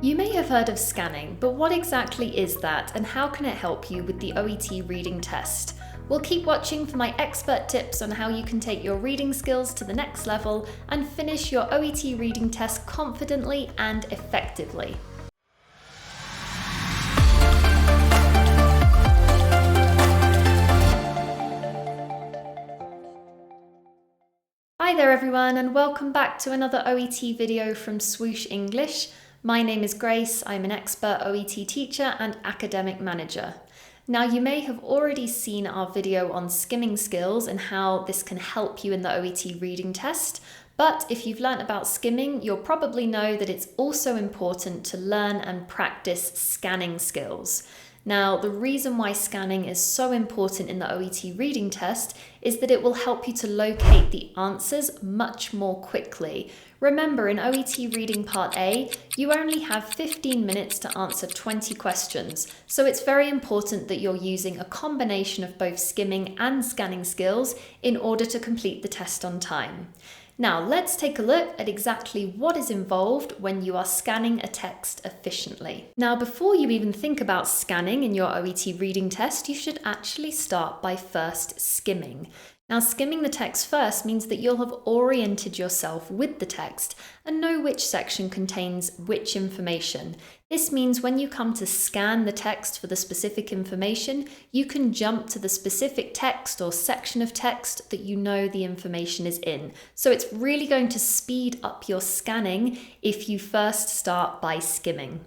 You may have heard of scanning, but what exactly is that and how can it help you with the OET reading test? Well, keep watching for my expert tips on how you can take your reading skills to the next level and finish your OET reading test confidently and effectively. Hi there everyone, and welcome back to another OET video from Swoosh English. My name is Grace, I'm an expert OET teacher and academic manager. Now, you may have already seen our video on skimming skills and how this can help you in the OET reading test, but if you've learnt about skimming, you'll probably know that it's also important to learn and practice scanning skills. Now, the reason why scanning is so important in the OET reading test is that it will help you to locate the answers much more quickly. Remember, in OET Reading Part A, you only have 15 minutes to answer 20 questions, so it's very important that you're using a combination of both skimming and scanning skills in order to complete the test on time. Now, let's take a look at exactly what is involved when you are scanning a text efficiently. Now, before you even think about scanning in your OET reading test, you should actually start by first skimming. Now, skimming the text first means that you'll have oriented yourself with the text and know which section contains which information. This means when you come to scan the text for the specific information, you can jump to the specific text or section of text that you know the information is in. So it's really going to speed up your scanning if you first start by skimming.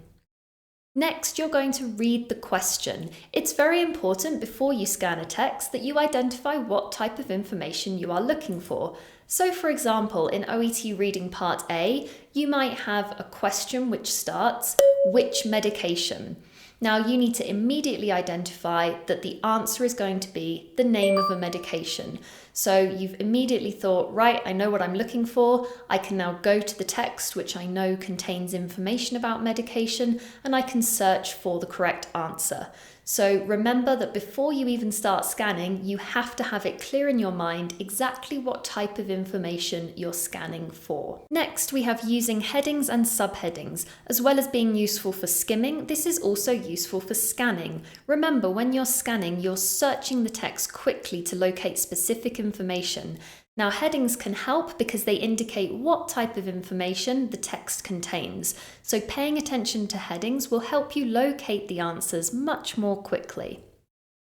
Next, you're going to read the question. It's very important before you scan a text that you identify what type of information you are looking for. So for example, in OET Reading Part A, you might have a question which starts, "Which medication?" Now you need to immediately identify that the answer is going to be the name of a medication. So you've immediately thought, right, I know what I'm looking for. I can now go to the text, which I know contains information about medication, and I can search for the correct answer. So remember that before you even start scanning, you have to have it clear in your mind exactly what type of information you're scanning for. Next, we have using headings and subheadings. As well as being useful for skimming, this is also useful for scanning. Remember, when you're scanning, you're searching the text quickly to locate specific information. Now, headings can help because they indicate what type of information the text contains. So paying attention to headings will help you locate the answers much more quickly.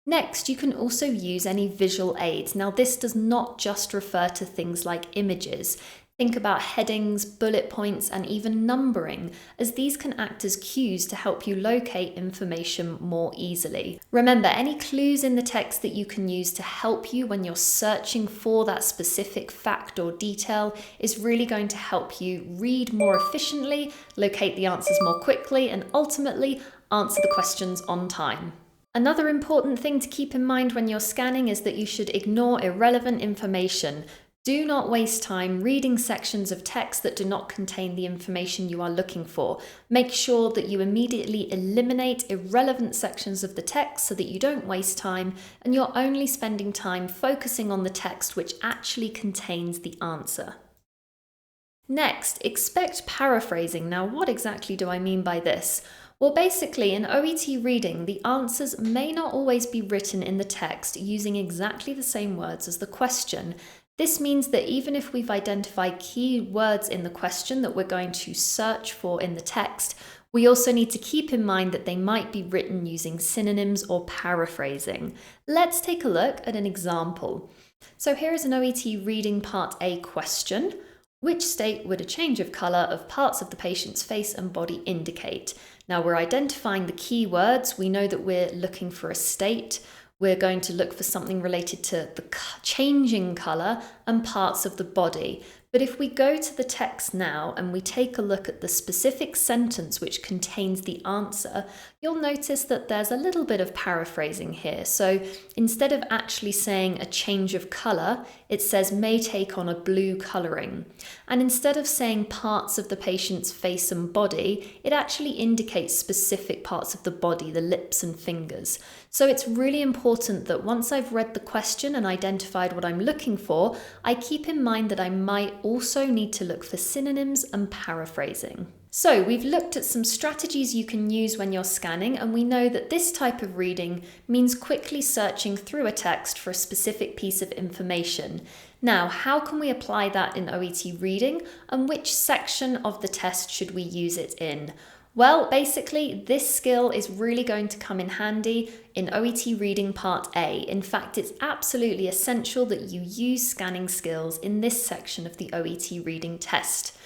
Next, you can also use any visual aids. Now, this does not just refer to things like images. Think about headings, bullet points, and even numbering, as these can act as cues to help you locate information more easily. Remember, any clues in the text that you can use to help you when you're searching for that specific fact or detail is really going to help you read more efficiently, locate the answers more quickly, and ultimately answer the questions on time. Another important thing to keep in mind when you're scanning is that you should ignore irrelevant information. Do not waste time reading sections of text that do not contain the information you are looking for. Make sure that you immediately eliminate irrelevant sections of the text so that you don't waste time and you're only spending time focusing on the text which actually contains the answer. Next, expect paraphrasing. Now, what exactly do I mean by this? Well, basically, in OET reading, the answers may not always be written in the text using exactly the same words as the question. This means that even if we've identified key words in the question that we're going to search for in the text, we also need to keep in mind that they might be written using synonyms or paraphrasing. Let's take a look at an example. So here is an OET Reading Part A question. Which state would a change of colour of parts of the patient's face and body indicate? Now we're identifying the key words. We know that we're looking for a state. We're going to look for something related to the changing colour and parts of the body. But if we go to the text now and we take a look at the specific sentence which contains the answer, you'll notice that there's a little bit of paraphrasing here. So instead of actually saying a change of colour, it says may take on a blue colouring. And instead of saying parts of the patient's face and body, it actually indicates specific parts of the body, the lips and fingers. So it's really important that once I've read the question and identified what I'm looking for, I keep in mind that I might also need to look for synonyms and paraphrasing. So we've looked at some strategies you can use when you're scanning, and we know that this type of reading means quickly searching through a text for a specific piece of information. Now, how can we apply that in OET reading, and which section of the test should we use it in? Well, basically, this skill is really going to come in handy in OET Reading Part A. In fact, it's absolutely essential that you use scanning skills in this section of the OET reading test.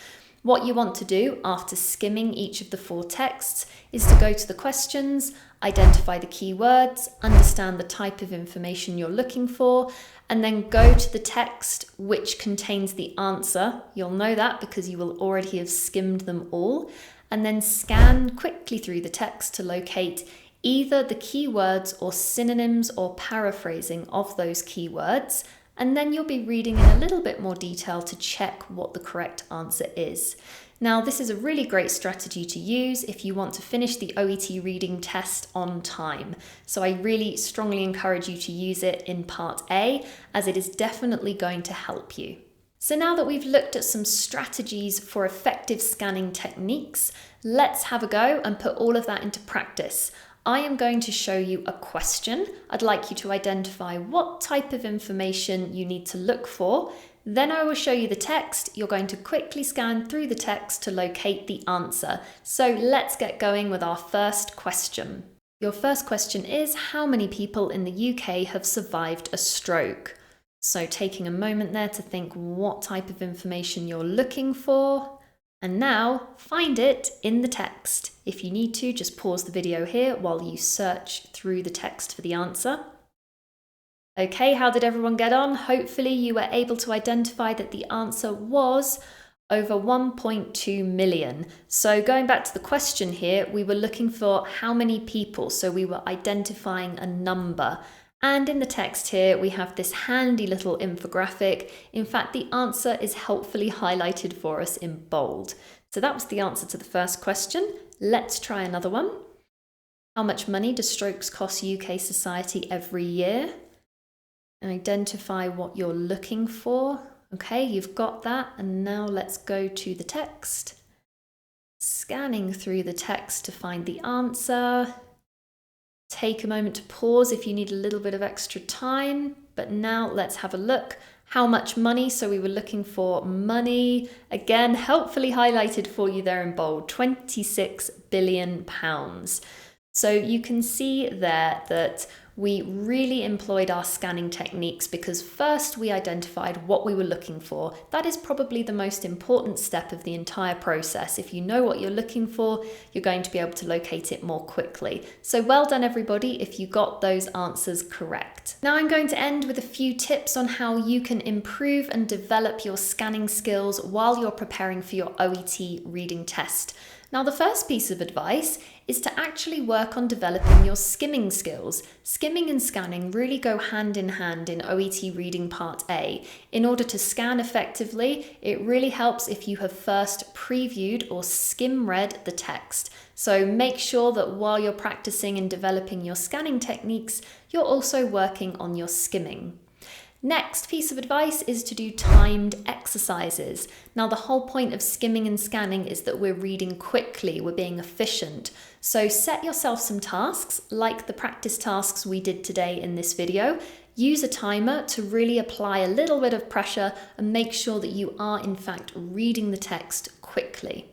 What you want to do after skimming each of the 4 texts is to go to the questions, identify the keywords, understand the type of information you're looking for, and then go to the text which contains the answer. You'll know that because you will already have skimmed them all, and then scan quickly through the text to locate either the keywords or synonyms or paraphrasing of those keywords, and then you'll be reading in a little bit more detail to check what the correct answer is. Now, this is a really great strategy to use if you want to finish the OET reading test on time. So I really strongly encourage you to use it in Part A, as it is definitely going to help you. So now that we've looked at some strategies for effective scanning techniques, let's have a go and put all of that into practice. I am going to show you a question. I'd like you to identify what type of information you need to look for. Then I will show you the text. You're going to quickly scan through the text to locate the answer. So let's get going with our first question. Your first question is, how many people in the UK have survived a stroke? So taking a moment there to think what type of information you're looking for. And now find it in the text. If you need to, just pause the video here while you search through the text for the answer. Okay, how did everyone get on? Hopefully you were able to identify that the answer was over 1.2 million. So going back to the question here, we were looking for how many people. So we were identifying a number. And in the text here, we have this handy little infographic. In fact, the answer is helpfully highlighted for us in bold. So that was the answer to the first question. Let's try another one. How much money do strokes cost UK society every year? And identify what you're looking for. Okay, you've got that. And now let's go to the text. Scanning through the text to find the answer. Take a moment to pause if you need a little bit of extra time. But now let's have a look. How much money? So we were looking for money. Again, helpfully highlighted for you there in bold, £26 billion. So you can see there that we really employed our scanning techniques because first we identified what we were looking for. That is probably the most important step of the entire process. If you know what you're looking for, you're going to be able to locate it more quickly. So well done everybody if you got those answers correct. Now I'm going to end with a few tips on how you can improve and develop your scanning skills while you're preparing for your OET reading test. Now, the first piece of advice is to actually work on developing your skimming skills. Skimming and scanning really go hand in hand in OET Reading Part A. In order to scan effectively, it really helps if you have first previewed or skim read the text. So make sure that while you're practicing and developing your scanning techniques, you're also working on your skimming. Next piece of advice is to do timed exercises. Now, the whole point of skimming and scanning is that we're reading quickly, we're being efficient. So set yourself some tasks, like the practice tasks we did today in this video. Use a timer to really apply a little bit of pressure and make sure that you are in fact reading the text quickly.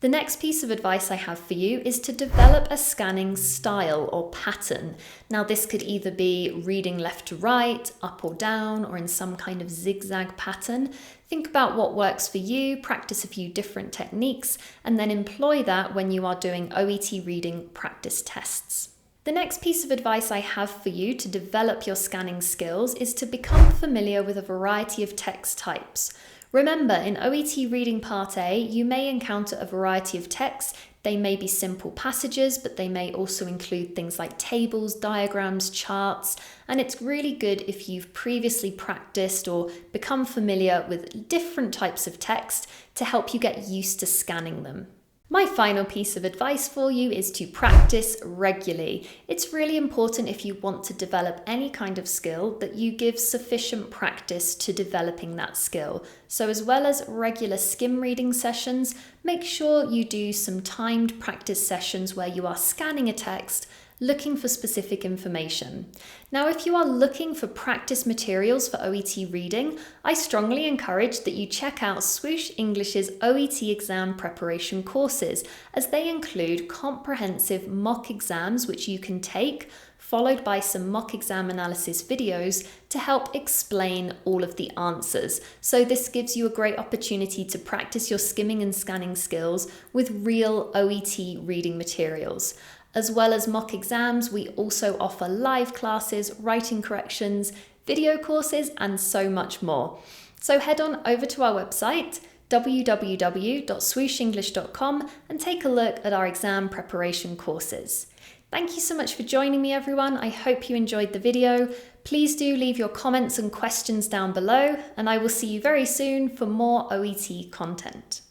The next piece of advice I have for you is to develop a scanning style or pattern. Now, this could either be reading left to right, up or down, or in some kind of zigzag pattern. Think about what works for you, practice a few different techniques, and then employ that when you are doing OET reading practice tests. The next piece of advice I have for you to develop your scanning skills is to become familiar with a variety of text types. Remember, in OET Reading Part A, you may encounter a variety of texts. They may be simple passages, but they may also include things like tables, diagrams, charts, and it's really good if you've previously practiced or become familiar with different types of text to help you get used to scanning them. My final piece of advice for you is to practice regularly. It's really important if you want to develop any kind of skill that you give sufficient practice to developing that skill. So as well as regular skim reading sessions, make sure you do some timed practice sessions where you are scanning a text, looking for specific information. Now, if you are looking for practice materials for OET reading, I strongly encourage that you check out Swoosh English's OET exam preparation courses, as they include comprehensive mock exams which you can take, followed by some mock exam analysis videos to help explain all of the answers. So this gives you a great opportunity to practice your skimming and scanning skills with real OET reading materials. As well as mock exams, we also offer live classes, writing corrections, video courses, and so much more. So head on over to our website, www.swooshenglish.com, and take a look at our exam preparation courses. Thank you so much for joining me, everyone. I hope you enjoyed the video. Please do leave your comments and questions down below, and I will see you very soon for more OET content.